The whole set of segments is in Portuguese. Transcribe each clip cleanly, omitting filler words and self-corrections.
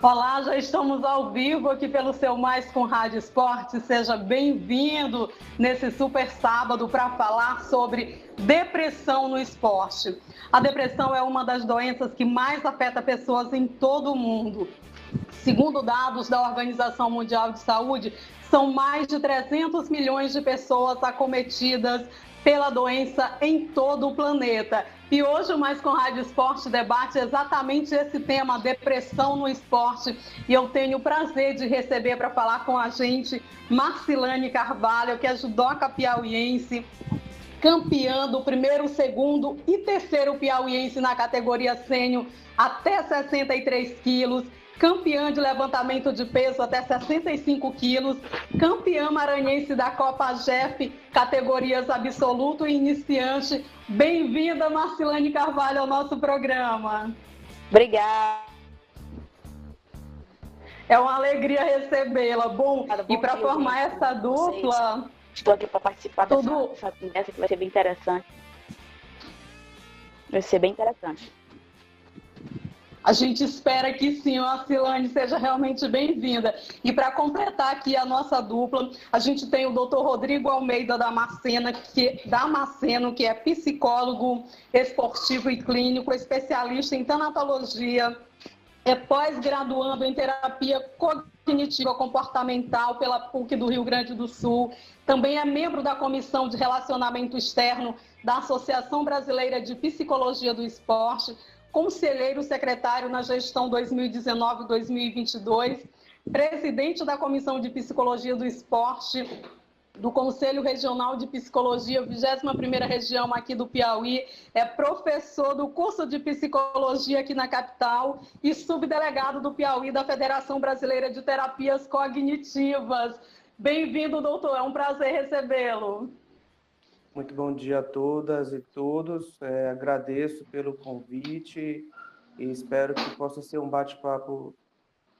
Olá, já estamos ao vivo aqui pelo seu Mais com Rádio Esporte. Seja bem-vindo nesse super sábado para falar sobre depressão no esporte. A depressão é uma das doenças que mais afeta pessoas em todo o mundo. Segundo dados da Organização Mundial de Saúde, são mais de 300 milhões de pessoas acometidas pela doença em todo o planeta. E hoje o Mais com Rádio Esporte debate exatamente esse tema, depressão no esporte. E eu tenho o prazer de receber para falar com a gente Marcilane Carvalho, que é judoca piauiense, campeã do primeiro, segundo e terceiro piauiense na categoria sênior até 63 quilos, campeã de levantamento de peso até 65 quilos, campeã maranhense da Copa Jeff, categorias absoluto e iniciante. Bem-vinda, Marcilane Carvalho, ao nosso programa. Obrigada. É uma alegria recebê-la. Bom, e para formar essa dupla... Estou aqui para participar dessa conversa que vai ser bem interessante. Vai ser bem interessante. A gente espera que sim, a Marcilane seja realmente bem-vinda. E para completar aqui a nossa dupla, a gente tem o Dr. Rodrigo Almeida da Maceno, que é psicólogo esportivo e clínico, especialista em tanatologia, é pós-graduando em terapia cognitiva comportamental pela PUC do Rio Grande do Sul. Também é membro da Comissão de Relacionamento Externo da Associação Brasileira de Psicologia do Esporte, conselheiro secretário na gestão 2019-2022, presidente da Comissão de Psicologia do Esporte do Conselho Regional de Psicologia, 21ª região aqui do Piauí, é professor do curso de Psicologia aqui na capital e subdelegado do Piauí da Federação Brasileira de Terapias Cognitivas. Bem-vindo, doutor, é um prazer recebê-lo. Muito bom dia a todas e todos, agradeço pelo convite e espero que possa ser um bate-papo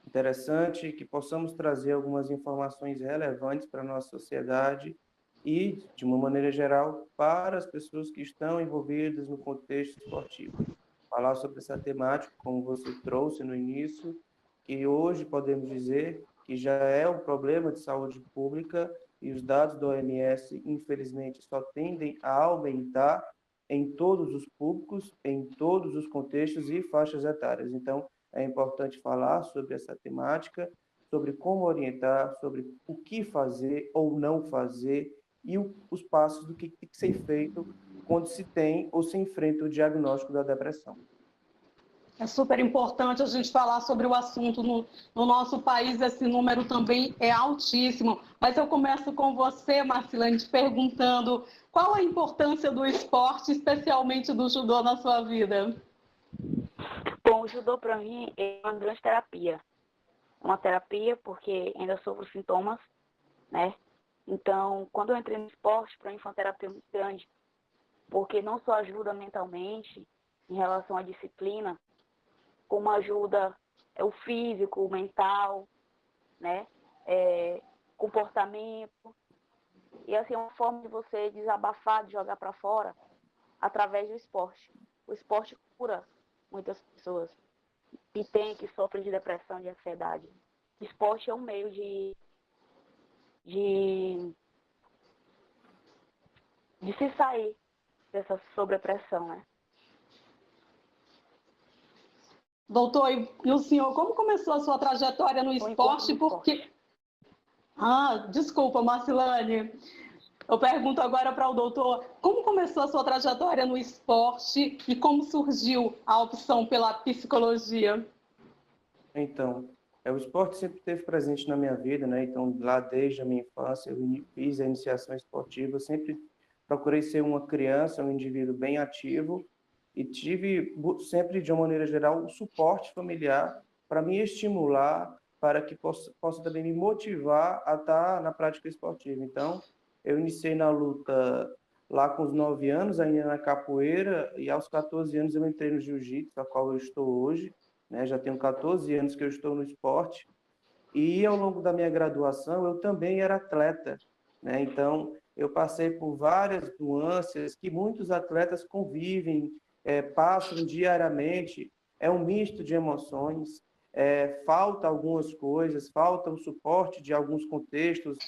interessante, que possamos trazer algumas informações relevantes para a nossa sociedade e, de uma maneira geral, para as pessoas que estão envolvidas no contexto esportivo. Falar sobre essa temática, como você trouxe no início, que hoje podemos dizer que já é um problema de saúde pública e os dados da OMS, infelizmente, só tendem a aumentar em todos os públicos, em todos os contextos e faixas etárias. Então, é importante falar sobre essa temática, sobre como orientar, sobre o que fazer ou não fazer e os passos do que tem que ser feito quando se tem ou se enfrenta o diagnóstico da depressão. É super importante a gente falar sobre o assunto. No nosso país, esse número também é altíssimo. Mas eu começo com você, Marcilane, te perguntando qual a importância do esporte, especialmente do judô, na sua vida? Bom, o judô para mim é uma grande terapia. Uma terapia porque ainda sofro sintomas, né? Então, quando eu entrei no esporte, para mim foi uma terapia muito grande. Porque não só ajuda mentalmente, em relação à disciplina, como ajuda o físico, o mental, né? Comportamento. E assim, é uma forma de você desabafar, de jogar para fora, através do esporte. O esporte cura muitas pessoas que sofrem de depressão, de ansiedade. O esporte é um meio de se sair dessa sobrepressão, né? Doutor, e o senhor, como começou a sua trajetória no esporte? Porque... Desculpa, Marcilane. Eu pergunto agora para o doutor, como começou a sua trajetória no esporte e como surgiu a opção pela psicologia? Então, o esporte sempre esteve presente na minha vida, né? Então, lá desde a minha infância, eu fiz a iniciação esportiva, sempre procurei ser uma criança, um indivíduo bem ativo e tive sempre, de uma maneira geral, o suporte familiar para me estimular, para que possa também me motivar a estar na prática esportiva. Então, eu iniciei na luta lá com os 9 anos, ainda na capoeira, e aos 14 anos eu entrei no jiu-jitsu, a qual eu estou hoje, né? Já tenho 14 anos que eu estou no esporte, e ao longo da minha graduação eu também era atleta, né? Então, eu passei por várias nuances que muitos atletas convivem, passam diariamente, é um misto de emoções, falta algumas coisas, falta o suporte de alguns contextos,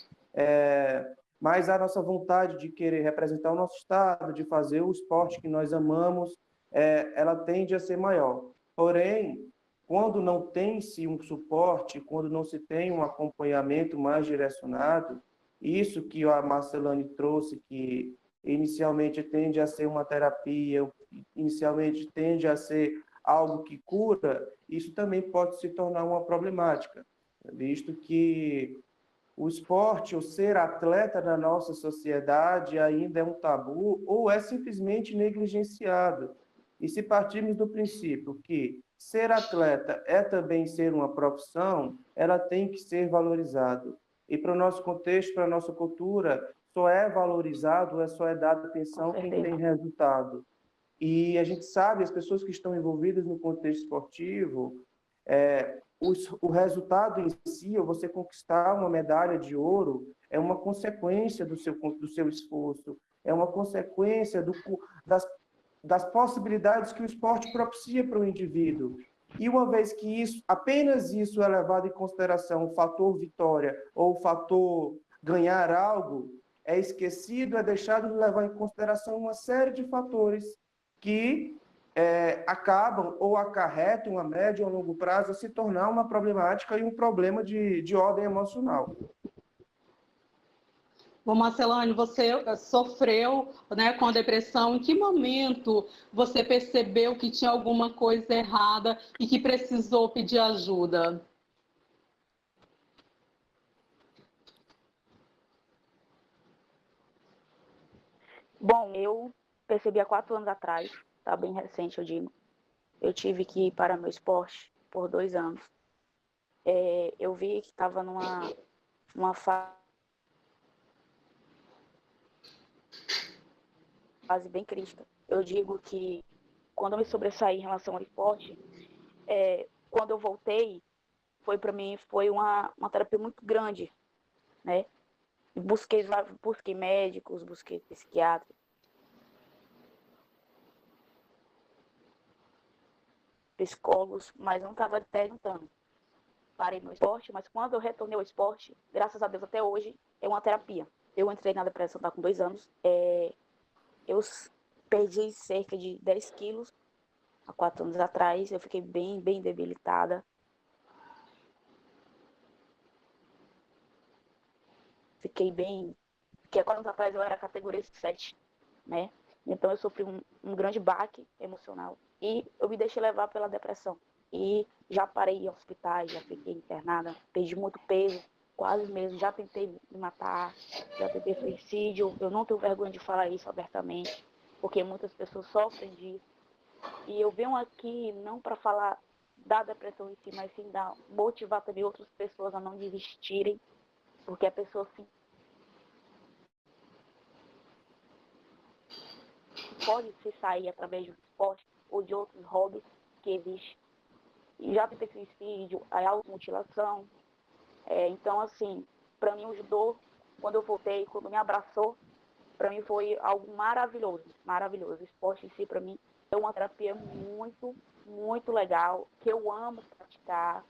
mas a nossa vontade de querer representar o nosso estado, de fazer o esporte que nós amamos, ela tende a ser maior. Porém, quando não tem-se um suporte, quando não se tem um acompanhamento mais direcionado, isso que a Marcelane trouxe, que inicialmente tende a ser uma terapia, inicialmente tende a ser algo que cura, isso também pode se tornar uma problemática, visto que o esporte, o ser atleta na nossa sociedade ainda é um tabu ou é simplesmente negligenciado. E se partirmos do princípio que ser atleta é também ser uma profissão, ela tem que ser valorizado. E para o nosso contexto, para a nossa cultura, só é valorizado, só é dado atenção quem tem resultado. E a gente sabe, as pessoas que estão envolvidas no contexto esportivo, o resultado em si, ou você conquistar uma medalha de ouro, é uma consequência do seu esforço, é uma consequência das possibilidades que o esporte propicia para o indivíduo. E uma vez que apenas isso é levado em consideração, o fator vitória ou o fator ganhar algo, é esquecido, é deixado de levar em consideração uma série de fatores que acabam ou acarretam a médio ou longo prazo a se tornar uma problemática e um problema de ordem emocional. Bom, Marcelane, você sofreu, né, com a depressão. Em que momento você percebeu que tinha alguma coisa errada e que precisou pedir ajuda? Bom, eu percebi há 4 anos atrás, tá bem recente, eu digo. Eu tive que ir para meu esporte por 2 anos. Eu vi que estava numa fase bem crítica. Eu digo que quando eu me sobressaí em relação ao esporte, quando eu voltei, para mim foi uma terapia muito grande, né? Busquei médicos, busquei psiquiatras, psicólogos, mas não estava tentando. Parei no esporte, mas quando eu retornei ao esporte, graças a Deus até hoje, é uma terapia. Eu entrei na depressão com 2 anos, eu perdi cerca de 10 quilos há 4 anos atrás, eu fiquei bem debilitada. Porque há 4 anos atrás eu era categoria 7, né? Então eu sofri um grande baque emocional e eu me deixei levar pela depressão. E já parei em hospitais, já fiquei internada, perdi muito peso, quase mesmo, já tentei me matar, já tentei suicídio. Eu não tenho vergonha de falar isso abertamente, porque muitas pessoas sofrem disso. E eu venho aqui não para falar da depressão em si, mas sim motivar também outras pessoas a não desistirem, porque a pessoa pode se sair através do esporte ou de outros hobbies que existem. E já tentei suicídio, a automutilação. Então, assim, para mim o judô, quando eu voltei, quando me abraçou, para mim foi algo maravilhoso, maravilhoso. O esporte em si, para mim, é uma terapia muito, muito legal, que eu amo praticar.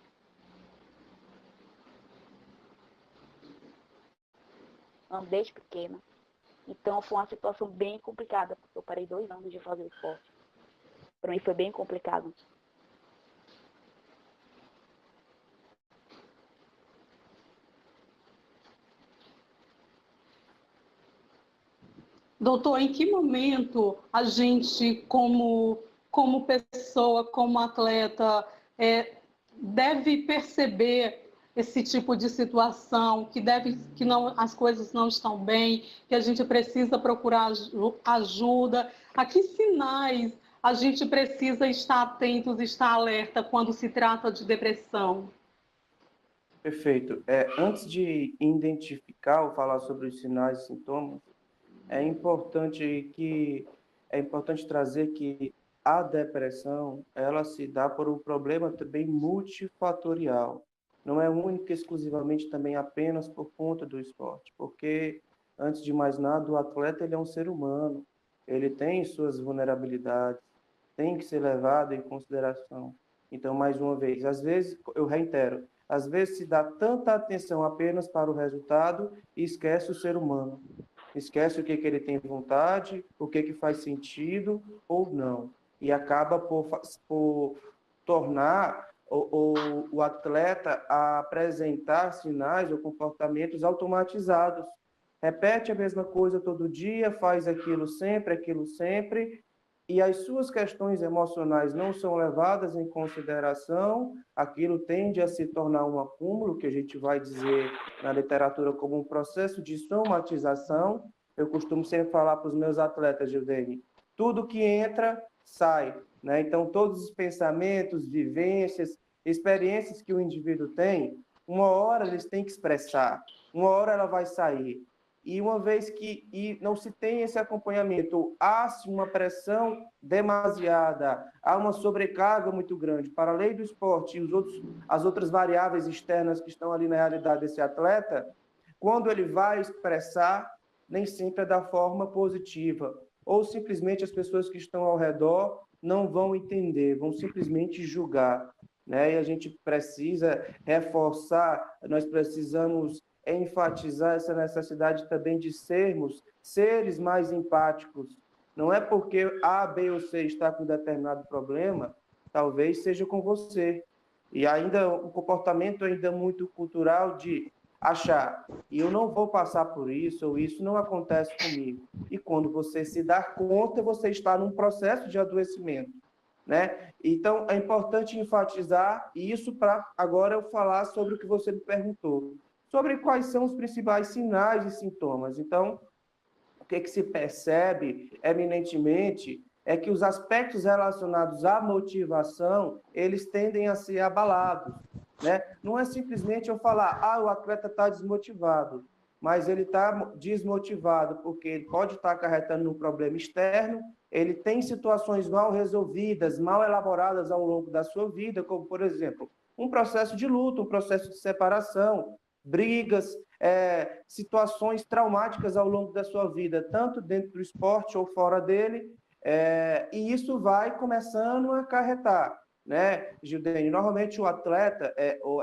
Amo desde pequena. Então, foi uma situação bem complicada, porque eu parei 2 anos de fazer esporte. Para mim foi bem complicado. Doutor, em que momento a gente, como pessoa, como atleta, deve perceber esse tipo de situação, que não, as coisas não estão bem, que a gente precisa procurar ajuda? A que sinais a gente precisa estar atentos, estar alerta quando se trata de depressão? Perfeito. Antes de identificar ou falar sobre os sinais e sintomas, é importante trazer que a depressão, ela se dá por um problema também multifatorial. Não é única e exclusivamente também apenas por conta do esporte, porque, antes de mais nada, o atleta ele é um ser humano, ele tem suas vulnerabilidades, tem que ser levado em consideração. Então, mais uma vez, às vezes, eu reitero, às vezes se dá tanta atenção apenas para o resultado e esquece o ser humano. Esquece o que ele tem vontade, o que faz sentido ou não. E acaba por tornar o atleta a apresentar sinais ou comportamentos automatizados. Repete a mesma coisa todo dia, faz aquilo sempre, e as suas questões emocionais não são levadas em consideração, aquilo tende a se tornar um acúmulo, que a gente vai dizer na literatura como um processo de somatização. Eu costumo sempre falar para os meus atletas, Gildene, tudo que entra, sai, né? Então, todos os pensamentos, vivências, experiências que o indivíduo tem, uma hora eles têm que expressar, uma hora ela vai sair. E uma vez que não se tem esse acompanhamento, há-se uma pressão demasiada, há uma sobrecarga muito grande para a lei do esporte e as outras variáveis externas que estão ali na realidade desse atleta, quando ele vai expressar, nem sempre é da forma positiva, ou simplesmente as pessoas que estão ao redor não vão entender, vão simplesmente julgar, né? E a gente precisa reforçar, nós precisamos enfatizar essa necessidade também de sermos seres mais empáticos. Não é porque A, B ou C está com determinado problema, talvez seja com você. E ainda o comportamento ainda muito cultural de achar, e eu não vou passar por isso, ou isso não acontece comigo. E quando você se dá conta, você está num processo de adoecimento, né? Então, é importante enfatizar isso para agora eu falar sobre o que você me perguntou, sobre quais são os principais sinais e sintomas. Então, o que se percebe eminentemente é que os aspectos relacionados à motivação, eles tendem a ser abalados, né? Não é simplesmente eu falar, o atleta está desmotivado, mas ele está desmotivado porque ele pode estar acarretando um problema externo, ele tem situações mal resolvidas, mal elaboradas ao longo da sua vida, como, por exemplo, um processo de luto, um processo de separação, brigas, situações traumáticas ao longo da sua vida, tanto dentro do esporte ou fora dele, e isso vai começando a acarretar, né, Gildene? Normalmente o atleta,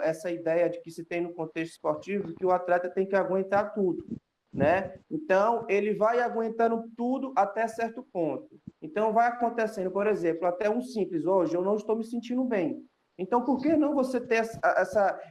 essa ideia de que se tem no contexto esportivo, que o atleta tem que aguentar tudo, né? Então, ele vai aguentando tudo até certo ponto. Então, vai acontecendo, por exemplo, até um simples, hoje eu não estou me sentindo bem. Então, por que não você ter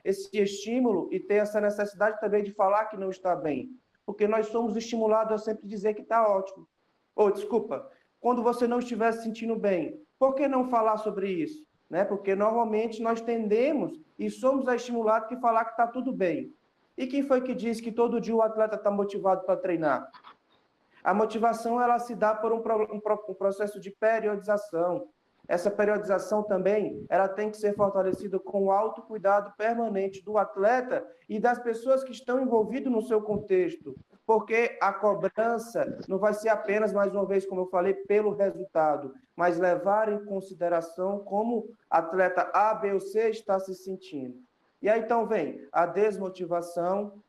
esse estímulo e ter essa necessidade também de falar que não está bem? Porque nós somos estimulados a sempre dizer que está ótimo. Ou, desculpa, quando você não estiver se sentindo bem, por que não falar sobre isso? Né? Porque normalmente nós tendemos e somos estimulados que falar que está tudo bem. E quem foi que disse que todo dia o atleta está motivado para treinar? A motivação ela se dá por um processo de periodização. Essa periodização também ela tem que ser fortalecida com o autocuidado permanente do atleta e das pessoas que estão envolvidas no seu contexto, porque a cobrança não vai ser apenas, mais uma vez, como eu falei, pelo resultado, mas levar em consideração como atleta A, B ou C está se sentindo. E aí, então, vem a desmotivação.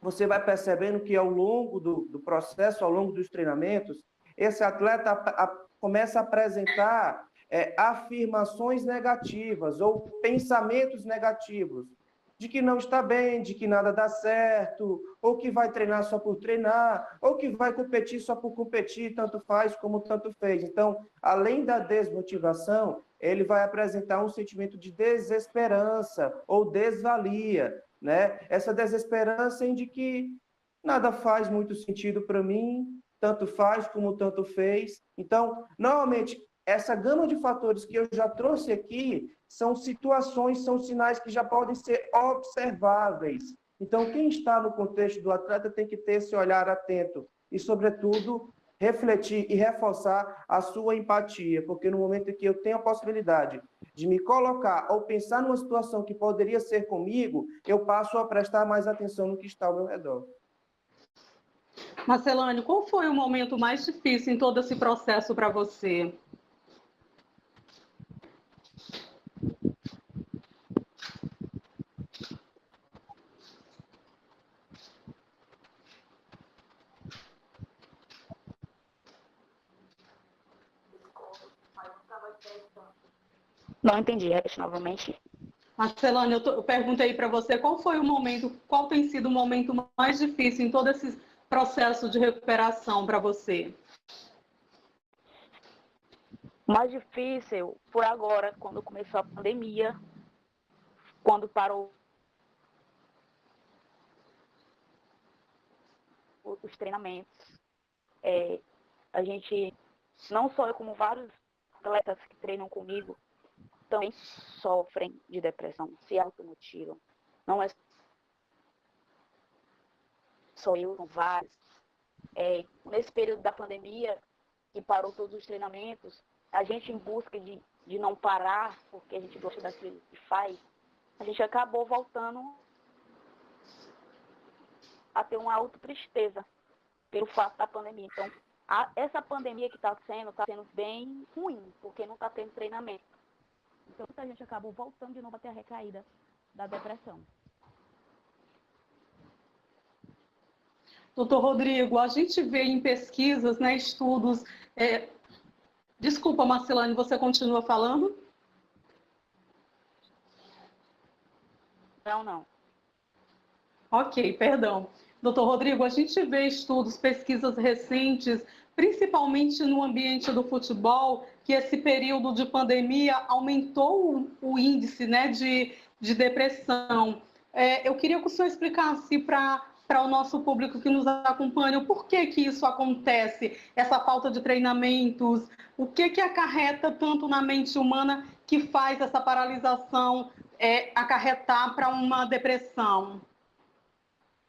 Você vai percebendo que ao longo do processo, ao longo dos treinamentos, esse atleta começa a apresentar afirmações negativas ou pensamentos negativos, de que não está bem, de que nada dá certo, ou que vai treinar só por treinar, ou que vai competir só por competir, tanto faz como tanto fez. Então, além da desmotivação, ele vai apresentar um sentimento de desesperança ou desvalia, né? Essa desesperança em de que nada faz muito sentido para mim, tanto faz como tanto fez. Então, normalmente, essa gama de fatores que eu já trouxe aqui são situações, são sinais que já podem ser observáveis. Então, quem está no contexto do atleta tem que ter esse olhar atento e, sobretudo, refletir e reforçar a sua empatia, porque no momento em que eu tenho a possibilidade de me colocar ou pensar numa situação que poderia ser comigo, eu passo a prestar mais atenção no que está ao meu redor. Marcelane, qual foi o momento mais difícil em todo esse processo para você? Não entendi, repete novamente. Marcelane, eu perguntei para você qual tem sido o momento mais difícil em todo esse processo de recuperação para você? O mais difícil foi agora, quando começou a pandemia, quando parou os treinamentos. A gente, não só eu, como vários atletas que treinam comigo, também sofrem de depressão, se automotivam. Não é só eu, são vários. Nesse período da pandemia, que parou todos os treinamentos, a gente, em busca de não parar, porque a gente gosta daquilo que faz, a gente acabou voltando a ter uma autotristeza pelo fato da pandemia. Então, essa pandemia que está sendo bem ruim, porque não está tendo treinamento. Então, a gente acabou voltando de novo a ter a recaída da depressão. Doutor Rodrigo, a gente vê em pesquisas, né, estudos... Desculpa, Marcelane, você continua falando? Não. Ok, perdão. Doutor Rodrigo, a gente vê estudos, pesquisas recentes, principalmente no ambiente do futebol, que esse período de pandemia aumentou o índice, né, de depressão. Eu queria que o senhor explicasse para o nosso público que nos acompanha o porquê que isso acontece, essa falta de treinamentos, o que acarreta tanto na mente humana que faz essa paralisação acarretar para uma depressão.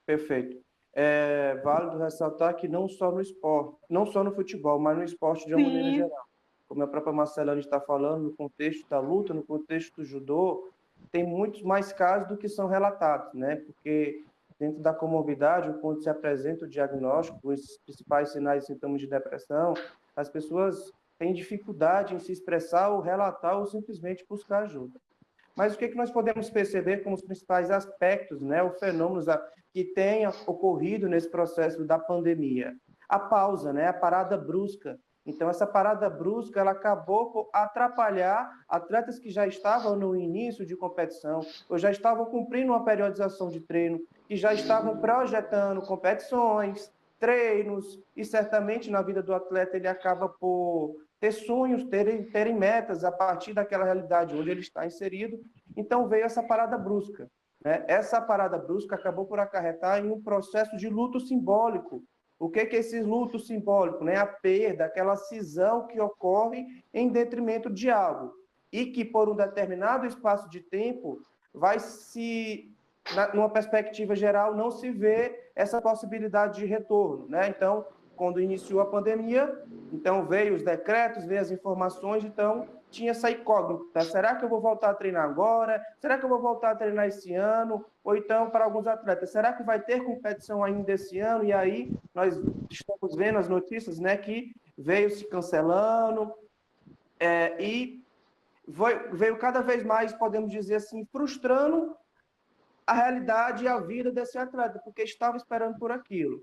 Perfeito. É válido ressaltar que não só no esporte, não só no futebol, mas no esporte de uma maneira geral. Como a própria Marcelane está falando, no contexto da luta, no contexto do judô, tem muitos mais casos do que são relatados, né? Porque dentro da comorbidade, quando se apresenta o diagnóstico, os principais sinais e sintomas de depressão, as pessoas têm dificuldade em se expressar ou relatar ou simplesmente buscar ajuda. Mas o que nós podemos perceber como os principais aspectos, né, os fenômenos que têm ocorrido nesse processo da pandemia? A pausa, né, a parada brusca. Então, essa parada brusca, ela acabou por atrapalhar atletas que já estavam no início de competição, ou já estavam cumprindo uma periodização de treino, que já estavam projetando competições, treinos, e certamente na vida do atleta ele acaba por ter sonhos, terem metas a partir daquela realidade onde ele está inserido. Então veio essa parada brusca, né? Essa parada brusca acabou por acarretar em um processo de luto simbólico. O que é esse luto simbólico? Né? A perda, aquela cisão que ocorre em detrimento de algo e que por um determinado espaço de tempo vai se, numa perspectiva geral, não se vê essa possibilidade de retorno, né? Então, quando iniciou a pandemia, então veio os decretos, veio as informações, então tinha essa incógnita. Será que eu vou voltar a treinar agora? Será que eu vou voltar a treinar esse ano? Ou então, para alguns atletas, será que vai ter competição ainda esse ano? E aí nós estamos vendo as notícias, né, que veio se cancelando e veio cada vez mais, podemos dizer assim, frustrando a realidade e a vida desse atleta, porque estava esperando por aquilo.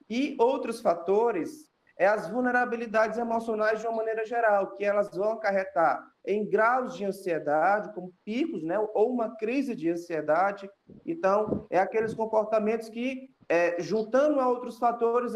E outros fatores as vulnerabilidades emocionais de uma maneira geral, que elas vão acarretar em graus de ansiedade, como picos, né, ou uma crise de ansiedade. Então, aqueles comportamentos que, juntando a outros fatores,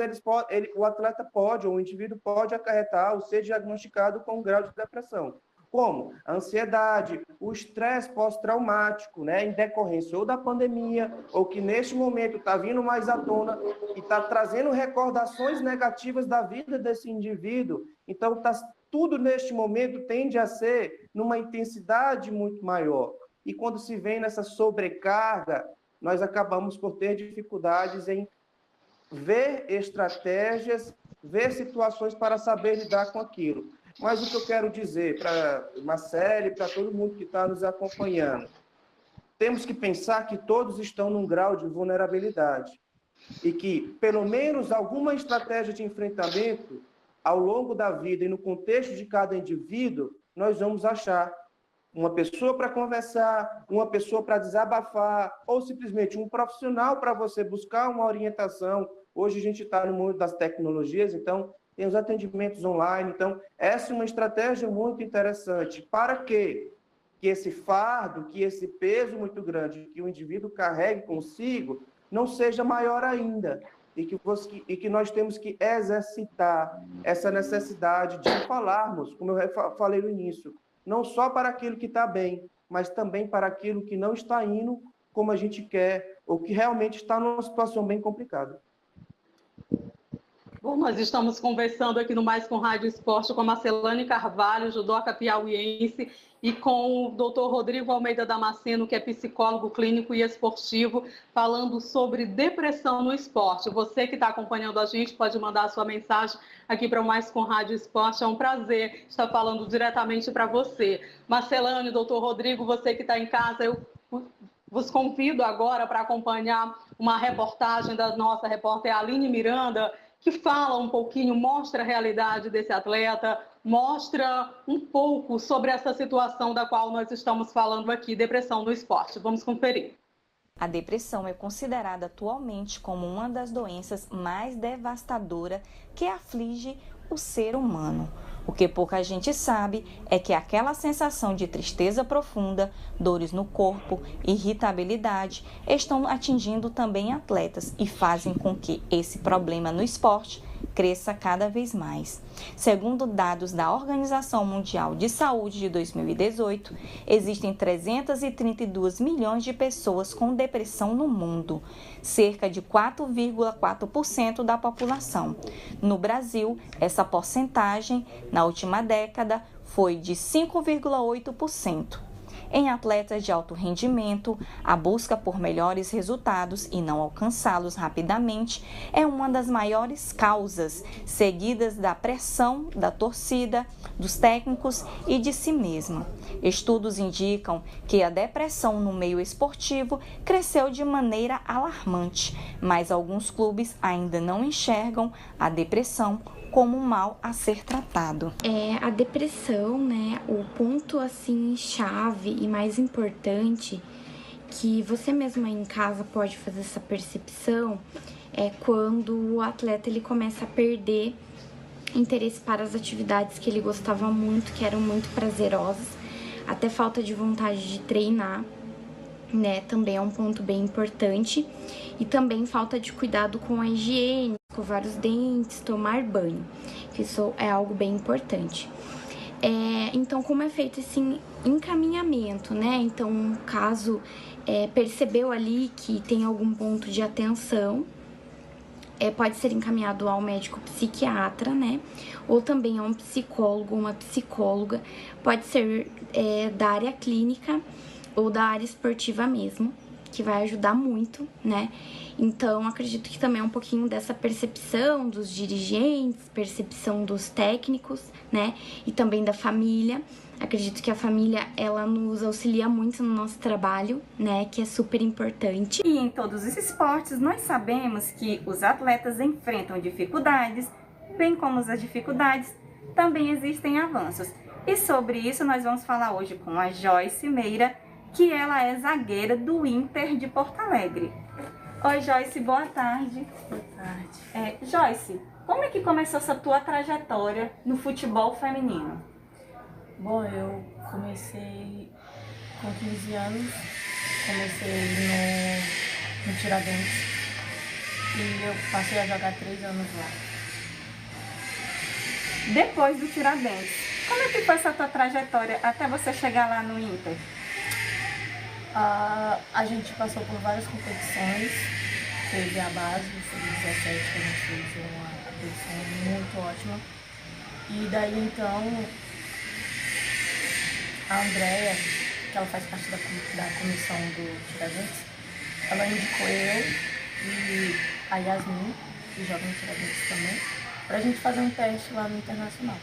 o atleta pode, ou o indivíduo pode acarretar ou ser diagnosticado com um grau de depressão. Como? A ansiedade, o estresse pós-traumático, né, em decorrência ou da pandemia, ou que neste momento está vindo mais à tona e está trazendo recordações negativas da vida desse indivíduo. Então, tudo neste momento tende a ser numa intensidade muito maior. E quando se vem nessa sobrecarga, nós acabamos por ter dificuldades em ver estratégias, ver situações para saber lidar com aquilo. Mas o que eu quero dizer para Marcele, para todo mundo que está nos acompanhando, temos que pensar que todos estão num grau de vulnerabilidade e que, pelo menos, alguma estratégia de enfrentamento ao longo da vida e no contexto de cada indivíduo, nós vamos achar uma pessoa para conversar, uma pessoa para desabafar, ou simplesmente um profissional para você buscar uma orientação. Hoje a gente está no mundo das tecnologias, então tem os atendimentos online. Então, essa é uma estratégia muito interessante. Para quê? que esse fardo, que esse peso muito grande que o indivíduo carregue consigo não seja maior ainda. E que nós temos que exercitar essa necessidade de falarmos, como eu falei no início, não só para aquilo que está bem, mas também para aquilo que não está indo como a gente quer, ou que realmente está numa situação bem complicada. Bom, nós estamos conversando aqui no Mais com Rádio Esporte com a Marcelane Carvalho, judoca piauiense, e com o Dr. Rodrigo Almeida Damasceno, que é psicólogo clínico e esportivo, falando sobre depressão no esporte. Você que está acompanhando a gente pode mandar a sua mensagem aqui para o Mais com Rádio Esporte. É um prazer estar falando diretamente para você. Marcelane, Dr. Rodrigo, você que está em casa, eu vos convido agora para acompanhar uma reportagem da nossa repórter Aline Miranda, que fala um pouquinho, mostra a realidade desse atleta, mostra um pouco sobre essa situação da qual nós estamos falando aqui, depressão no esporte. Vamos conferir. A depressão é considerada atualmente como uma das doenças mais devastadoras que aflige o ser humano. O que pouca gente sabe é que aquela sensação de tristeza profunda, dores no corpo, irritabilidade, estão atingindo também atletas e fazem com que esse problema no esporte cresça cada vez mais. Segundo dados da Organização Mundial de Saúde de 2018, existem 332 milhões de pessoas com depressão no mundo, cerca de 4,4% da população. No Brasil, essa porcentagem, na última década, foi de 5,8%. Em atletas de alto rendimento, a busca por melhores resultados e não alcançá-los rapidamente é uma das maiores causas, seguidas da pressão da torcida, dos técnicos e de si mesma. Estudos indicam que a depressão no meio esportivo cresceu de maneira alarmante, mas alguns clubes ainda não enxergam a depressão como um mal a ser tratado. A depressão, né, o ponto assim chave e mais importante que você mesma em casa pode fazer essa percepção é quando o atleta ele começa a perder interesse para as atividades que ele gostava muito, que eram muito prazerosas, até falta de vontade de treinar, né, também é um ponto bem importante, e também falta de cuidado com a higiene, escovar os dentes, tomar banho, que isso é algo bem importante. Então, como é feito esse encaminhamento, né? Então, caso percebeu ali que tem algum ponto de atenção, pode ser encaminhado ao médico psiquiatra, né? Ou também a um psicólogo, uma psicóloga, pode ser da área clínica ou da área esportiva mesmo, que vai ajudar muito, né? Então, acredito que também é um pouquinho dessa percepção dos dirigentes, percepção dos técnicos, né? E também da família. Acredito que a família, ela nos auxilia muito no nosso trabalho, né? Que é super importante. E em todos os esportes, nós sabemos que os atletas enfrentam dificuldades, bem como as dificuldades, também existem avanços. E sobre isso nós vamos falar hoje com a Joyce Meira, que ela é zagueira do Inter de Porto Alegre. Oi, Joyce, boa tarde. Boa tarde. Joyce, como é que começou essa tua trajetória no futebol feminino? Bom, eu comecei com 15 anos, comecei no Tiradentes e eu passei a jogar 3 anos lá. Depois do Tiradentes, como é que foi essa tua trajetória até você chegar lá no Inter? A gente passou por várias competições, teve a base do Sub-17, que a gente fez uma competição muito ótima. E daí então, a Andrea, que ela faz parte da comissão do Tiradentes, ela indicou eu e a Yasmin, que joga no Tiradentes também, pra gente fazer um teste lá no Internacional.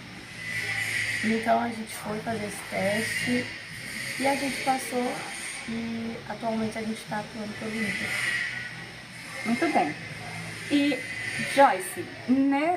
Então a gente foi fazer esse teste e a gente passou. E atualmente a gente está atuando pelo Inter. Muito bem. E, Joyce,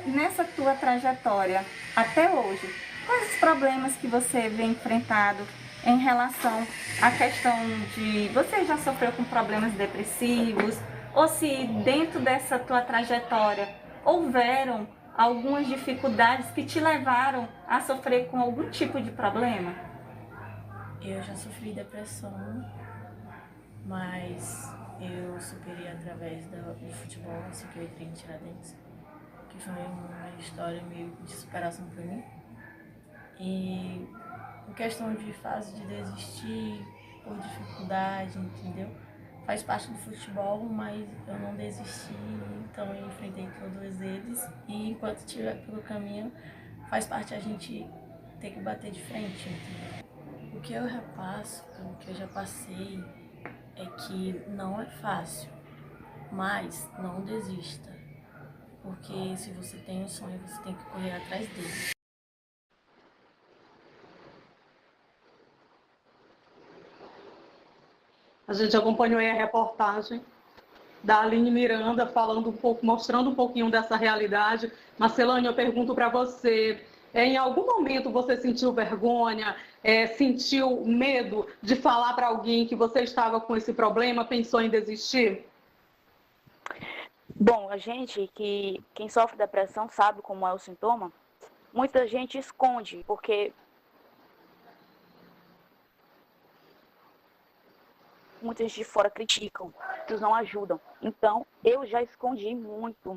nessa tua trajetória até hoje, quais os problemas que você vem enfrentado em relação à questão de... Você já sofreu com problemas depressivos? Ou se dentro dessa tua trajetória houveram algumas dificuldades que te levaram a sofrer com algum tipo de problema? Eu já sofri depressão, mas eu superei através do futebol, assim que eu entrei em Tiradentes, que foi uma história meio de superação para mim. E em questão de fase de desistir por dificuldade, entendeu? Faz parte do futebol, mas eu não desisti, então eu enfrentei todos eles. E enquanto estiver pelo caminho, faz parte a gente ter que bater de frente, entendeu? O que eu repasso, o que eu já passei, é que não é fácil, mas não desista. Porque se você tem um sonho, você tem que correr atrás dele. A gente acompanhou aí a reportagem da Aline Miranda falando um pouco, mostrando um pouquinho dessa realidade. Marcelane, eu pergunto para você, em algum momento você sentiu vergonha, sentiu medo de falar para alguém que você estava com esse problema, pensou em desistir? Bom, a gente quem sofre depressão sabe como é o sintoma. Muita gente esconde, porque muitas de fora criticam, outros não ajudam. Então, eu já escondi muito.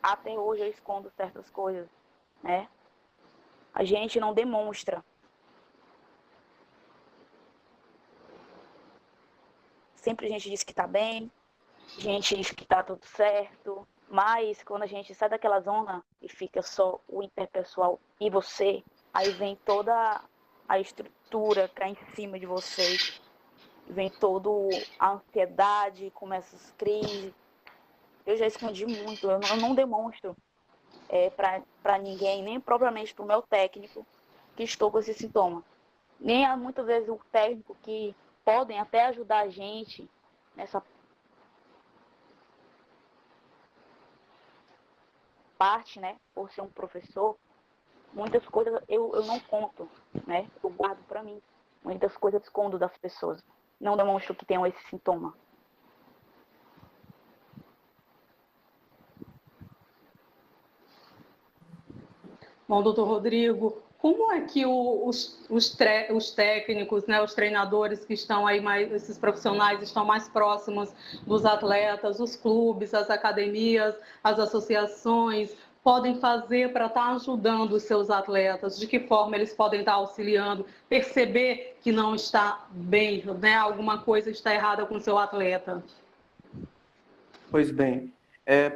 Até hoje eu escondo certas coisas, né? A gente não demonstra. Sempre a gente diz que tá bem, a gente diz que tá tudo certo, mas quando a gente sai daquela zona e fica só o interpessoal e você, aí vem toda a estrutura cá em cima de vocês, vem toda a ansiedade, começa as crises. Eu já escondi muito, eu não demonstro para ninguém, nem propriamente para o meu técnico, que estou com esse sintoma. Nem muitas vezes o técnico que podem até ajudar a gente nessa parte, né, por ser um professor, muitas coisas eu não conto, né, eu guardo para mim. Muitas coisas eu escondo das pessoas, não demonstro que tenho esse sintoma. Bom, doutor Rodrigo, como é que os técnicos, né, os treinadores que estão aí, esses profissionais estão mais próximos dos atletas, os clubes, as academias, as associações, podem fazer para estar ajudando os seus atletas? De que forma eles podem estar auxiliando, perceber que não está bem, né, alguma coisa está errada com o seu atleta? Pois bem,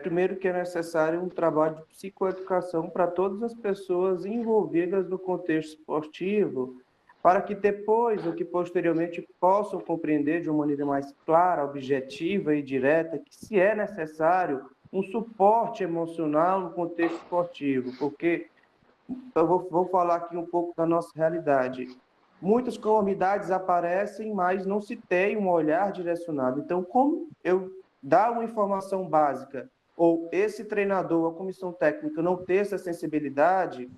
primeiro que é necessário um trabalho de psicoeducação para todas as pessoas envolvidas no contexto esportivo, para que depois ou que posteriormente possam compreender de uma maneira mais clara, objetiva e direta que se é necessário um suporte emocional no contexto esportivo, porque eu vou falar aqui um pouco da nossa realidade. Muitas comorbidades aparecem, mas não se tem um olhar direcionado. Então, como eu dar uma informação básica ou esse treinador, a comissão técnica não ter essa sensibilidade,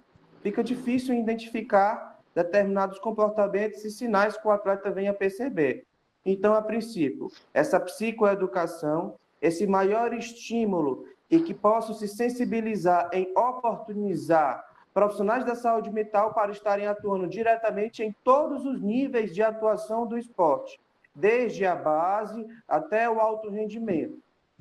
fica difícil identificar determinados comportamentos e sinais que o atleta venha a perceber. Então, a princípio, essa psicoeducação, esse maior estímulo e que possam se sensibilizar em oportunizar profissionais da saúde mental para estarem atuando diretamente em todos os níveis de atuação do esporte, desde a base até o alto rendimento.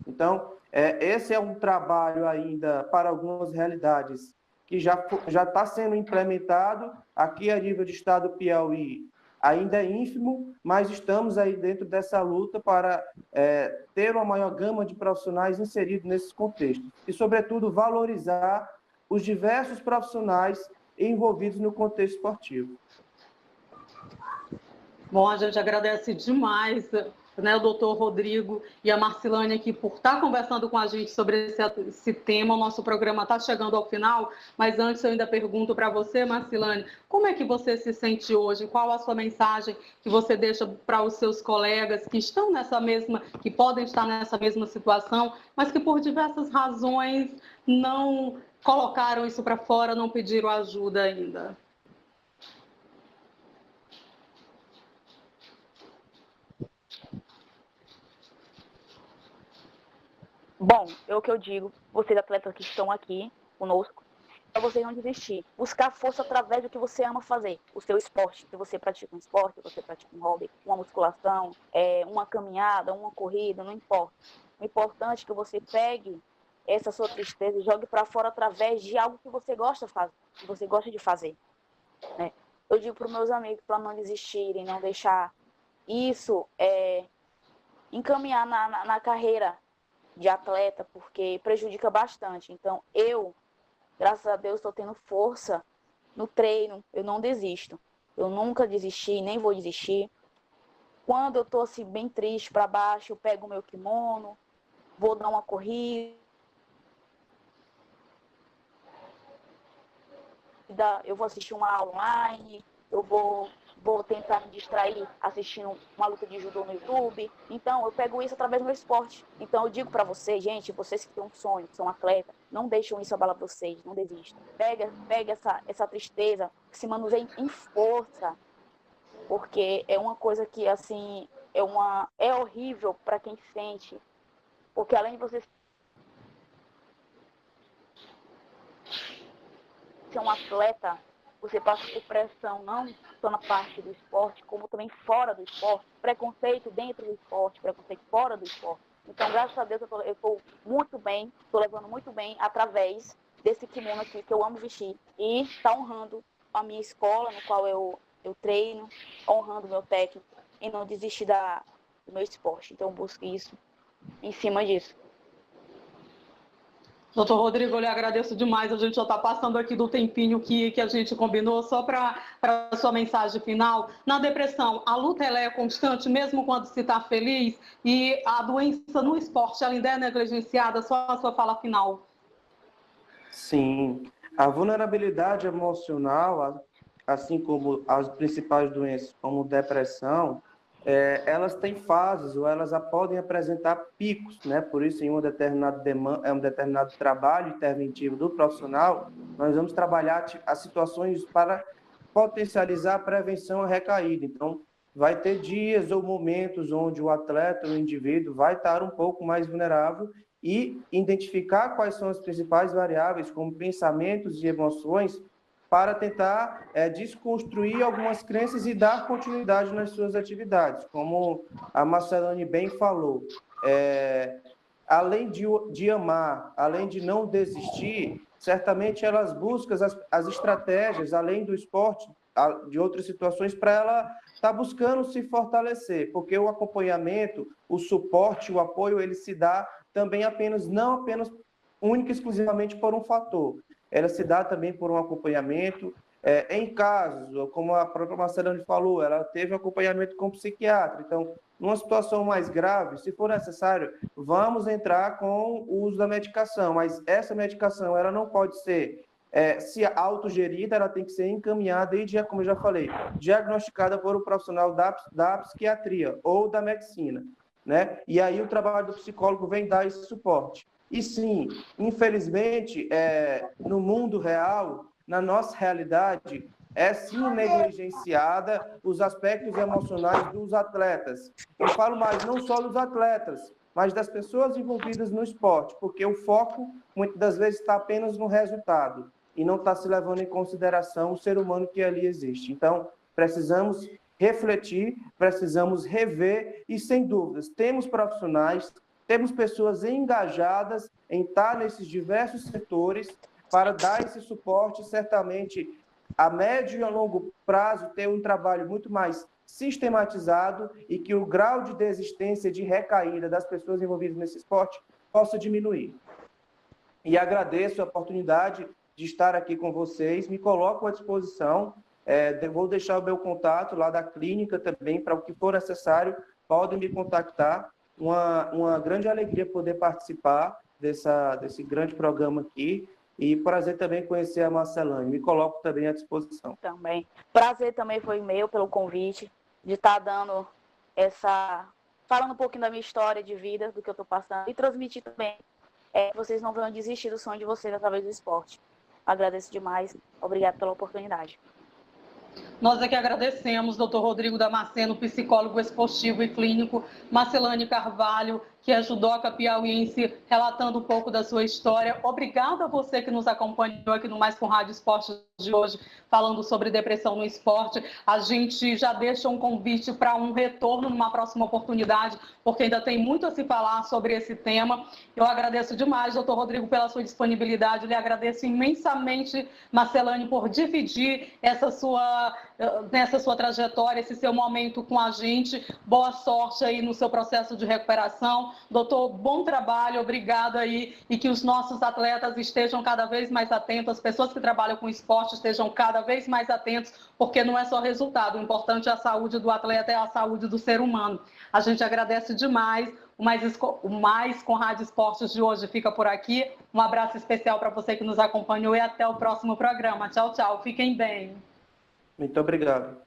Então, esse é um trabalho ainda para algumas realidades que já está sendo implementado aqui a nível de estado do Piauí. Ainda é ínfimo, mas estamos aí dentro dessa luta para ter uma maior gama de profissionais inseridos nesses contextos e, sobretudo, valorizar os diversos profissionais envolvidos no contexto esportivo. Bom, a gente agradece demais, né, o doutor Rodrigo e a Marcelane aqui por estar conversando com a gente sobre esse tema. O nosso programa está chegando ao final, mas antes eu ainda pergunto para você, Marcelane, como é que você se sente hoje? Qual a sua mensagem que você deixa para os seus colegas que estão que podem estar nessa mesma situação, mas que por diversas razões não colocaram isso para fora, não pediram ajuda ainda? Bom, é o que eu digo, vocês atletas que estão aqui conosco, para você não desistir. Buscar força através do que você ama fazer. O seu esporte. Se você pratica um esporte, se você pratica um hobby, uma musculação, uma caminhada, uma corrida, não importa. O importante é que você pegue essa sua tristeza e jogue para fora através de algo que você gosta de fazer. Né? Eu digo para os meus amigos para não desistirem, não deixar isso encaminhar na carreira de atleta, porque prejudica bastante. Então, graças a Deus, estou tendo força no treino, eu não desisto. Eu nunca desisti, nem vou desistir. Quando eu estou assim, bem triste, para baixo, eu pego o meu kimono, vou dar uma corrida, eu vou assistir uma aula online, eu vou tentar me distrair assistindo uma luta de judô no YouTube. Então, eu pego isso através do meu esporte. Então, eu digo para vocês, gente, vocês que têm um sonho, que são atletas, não deixem isso abalar vocês, não desistam. Pega essa tristeza, se manuseie em força, porque é uma coisa que, assim, é horrível para quem sente. Porque além de você ser um atleta, você passa por pressão, não só na parte do esporte, como também fora do esporte. Preconceito dentro do esporte, preconceito fora do esporte. Então, graças a Deus, eu estou muito bem, estou levando muito bem através desse kimono aqui que eu amo vestir. E está honrando a minha escola, no qual eu treino, honrando o meu técnico e não desistir do meu esporte. Então, eu busco isso em cima disso. Doutor Rodrigo, eu lhe agradeço demais. A gente já está passando aqui do tempinho que a gente combinou, só para a sua mensagem final. Na depressão, a luta ela é constante, mesmo quando se está feliz, e a doença no esporte ela ainda é negligenciada, só a sua fala final. Sim, a vulnerabilidade emocional, assim como as principais doenças, como depressão, elas têm fases ou elas podem apresentar picos, né? Por isso, em um determinado trabalho interventivo do profissional, nós vamos trabalhar as situações para potencializar a prevenção à recaída. Então, vai ter dias ou momentos onde o atleta, o indivíduo, vai estar um pouco mais vulnerável e identificar quais são as principais variáveis, como pensamentos e emoções, para tentar desconstruir algumas crenças e dar continuidade nas suas atividades. Como a Marcelane bem falou, além de amar, além de não desistir, certamente elas buscam as estratégias, além do esporte, de outras situações, para ela estar buscando se fortalecer, porque o acompanhamento, o suporte, o apoio, ele se dá também não apenas única e exclusivamente por um fator. Ela se dá também por um acompanhamento. Em casos, como a própria Marcelane falou, ela teve acompanhamento com psiquiatra. Então, numa situação mais grave, se for necessário, vamos entrar com o uso da medicação, mas essa medicação ela não pode ser se autogerida, ela tem que ser encaminhada e, como eu já falei, diagnosticada por um profissional da psiquiatria ou da medicina, né? E aí o trabalho do psicólogo vem dar esse suporte. E sim, infelizmente, no mundo real, na nossa realidade, sim negligenciada os aspectos emocionais dos atletas. Eu falo mais não só dos atletas, mas das pessoas envolvidas no esporte, porque o foco, muitas das vezes, está apenas no resultado e não está se levando em consideração o ser humano que ali existe. Então, precisamos refletir, precisamos rever e, sem dúvidas, temos profissionais, temos pessoas engajadas em estar nesses diversos setores para dar esse suporte, certamente, a médio e a longo prazo, ter um trabalho muito mais sistematizado e que o grau de desistência, de recaída das pessoas envolvidas nesse esporte possa diminuir. E agradeço a oportunidade de estar aqui com vocês, me coloco à disposição, vou deixar o meu contato lá da clínica também, para o que for necessário, podem me contactar. Uma grande alegria poder participar desse grande programa aqui e prazer também conhecer a Marcelane. Me coloco também à disposição. Também. Prazer também foi meu pelo convite de estar dando falando um pouquinho da minha história de vida, do que eu estou passando e transmitir também. Vocês não vão desistir do sonho de vocês através do esporte. Agradeço demais. Obrigada pela oportunidade. Nós aqui agradecemos, doutor Rodrigo Damasceno, psicólogo esportivo e clínico, Marcelane Carvalho, que é judoca piauiense, relatando um pouco da sua história. Obrigada a você que nos acompanhou aqui no Mais com Rádio Esporte de hoje, falando sobre depressão no esporte. A gente já deixa um convite para um retorno numa próxima oportunidade, porque ainda tem muito a se falar sobre esse tema. Eu agradeço demais, doutor Rodrigo, pela sua disponibilidade. Lhe agradeço imensamente, Marcelane, por dividir nessa sua trajetória, esse seu momento com a gente. Boa sorte aí no seu processo de recuperação. Doutor, bom trabalho, obrigado aí, e que os nossos atletas estejam cada vez mais atentos, as pessoas que trabalham com esporte estejam cada vez mais atentos, porque não é só resultado, o importante é a saúde do atleta, é a saúde do ser humano. A gente agradece demais. O Mais com Rádio Esportes de hoje fica por aqui. Um abraço especial para você que nos acompanhou e até o próximo programa. Tchau, tchau. Fiquem bem. Muito obrigado.